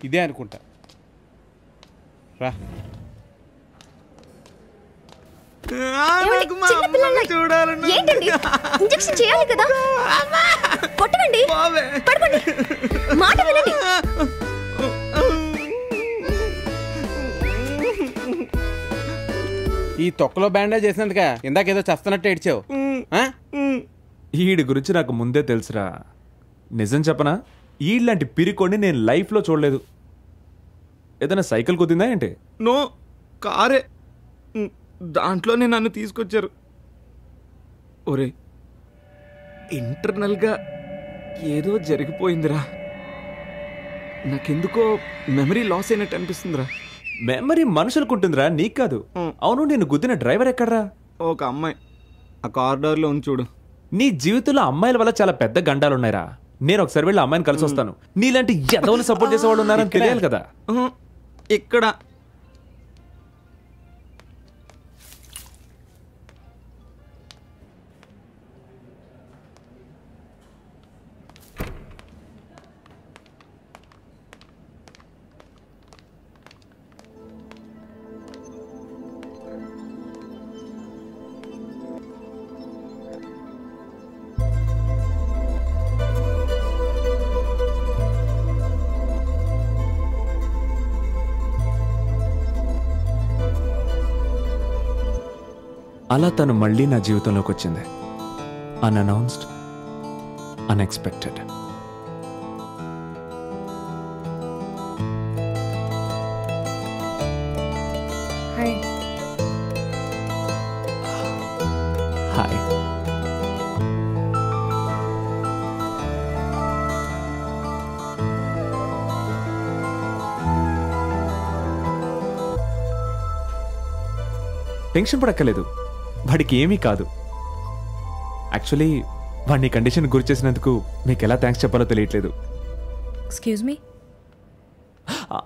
ఇదే అనుకుంటా. రా. ఇంజెక్షన్ చేయాలి కదా, కొట్టకండి, పడుకోండి, మాట వినండి. ఈ తొక్కలో బ్యాండేజ్ చేసినందుక ఇందాకేదో చస్తున్నట్టు ఏడ్చావు. ఈడి గురించి నాకు ముందే తెలుసురా. నిజం చెప్పనా, ఈలాంటి పిరికోడిని నేను లైఫ్లో చూడలేదు. ఏదైనా సైకిల్ కుదిందా ఏంటి? నో, కారే. దాంట్లోనే నన్ను తీసుకొచ్చారు. ఒరే, ఇంటర్నల్గా ఏదో జరిగిపోయిందిరా. నాకెందుకో మెమరీ లాస్ అయినట్టు అనిపిస్తుందిరా. మెమరీ మనుషులకుంటుందిరా, నీకు కాదు. అవును, నేను గుద్దిన డ్రైవర్ ఎక్కడ్రా? ఒక అమ్మాయి ఆ కారిడార్లో ఉంది చూడు. నీ జీవితంలో అమ్మాయిల వల్ల చాలా పెద్ద గండాలున్నాయిరా. నేను ఒకసారి వెళ్ళి అమ్మాయిని కలిసి వస్తాను. నీలాంటి ఎదవలు సపోర్ట్ చేసేవాళ్ళు ఉన్నారని తెలియాలి కదా. ఇక్కడ అలా తను మళ్ళీ నా జీవితంలోకి వచ్చింది. అన్అనౌన్స్డ్, అన్ఎక్స్పెక్టెడ్. హాయ్. హాయ్. టెన్షన్ పడక్కర్లేదు, వాడికి ఏమీ కాదు. యాక్చువల్లీ వాడిని కండిషన్ గురి చేసినందుకు మీకు ఎలా థ్యాంక్స్ చెప్పాలో తెలియట్లేదు. Excuse me.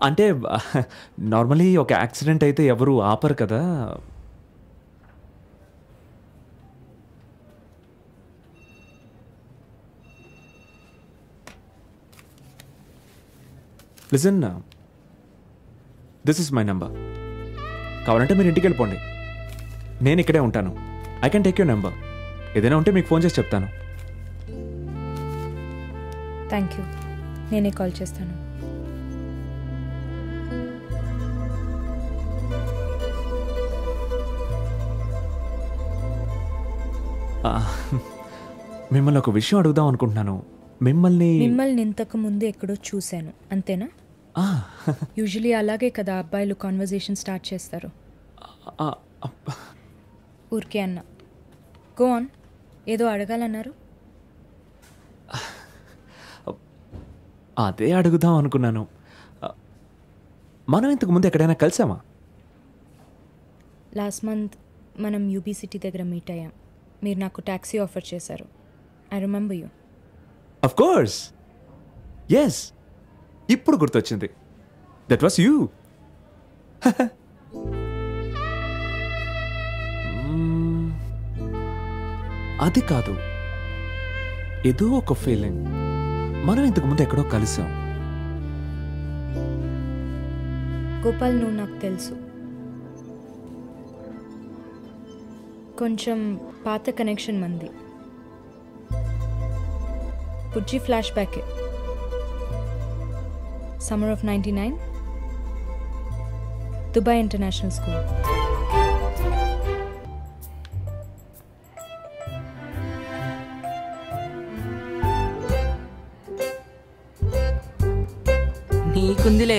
అంటే నార్మలీ ఒక యాక్సిడెంట్ అయితే ఎవరు ఆపరు కదా. Listen, this is my number. కావాలంటే మీరు ఇంటికి వెళ్ళిపోండి, నేను ఇక్కడే ఉంటాను. I can take your number. ఏదైనా ఉంటే మీకు ఫోన్ చేసి చెప్తాను. థ్యాంక్ యూ, నేనే కాల్ చేస్తాను. మిమ్మల్ని ఒక విషయం అడుగుదాం అనుకుంటున్నాను. మిమ్మల్ని ఇంతకు ముందు ఎక్కడో చూశాను, అంతేనా? యూజువలీ అలాగే కదా అబ్బాయిలు కాన్వర్జేషన్ స్టార్ట్ చేస్తారు. ఊరికే అన్నా. Go on. ఏదో అడగాలన్నారు. అదే అడుగుదాం అనుకున్నాను. మనం ఇంతకు ముందు ఎక్కడైనా కలిసామా? లాస్ట్ మంత్ మనం యూబీ సిటీ దగ్గర మీట్ అయ్యాం. మీరు నాకు ట్యాక్సీ ఆఫర్ చేశారు. I remember you. Of course, yes. ఇప్పుడు గుర్తొచ్చింది. That was you. అది కాదు, ఏదో ఒక ఫీలింగ్. మనం ఇంతకు ముందు ఎక్కడో కలిసాం. గోపాల్, నువ్వు నాకు తెలుసు. కొంచెం పాత కనెక్షన్ మంది. పుజ్జి flashback. Summer of 99, Dubai international school. నీకుందిలే,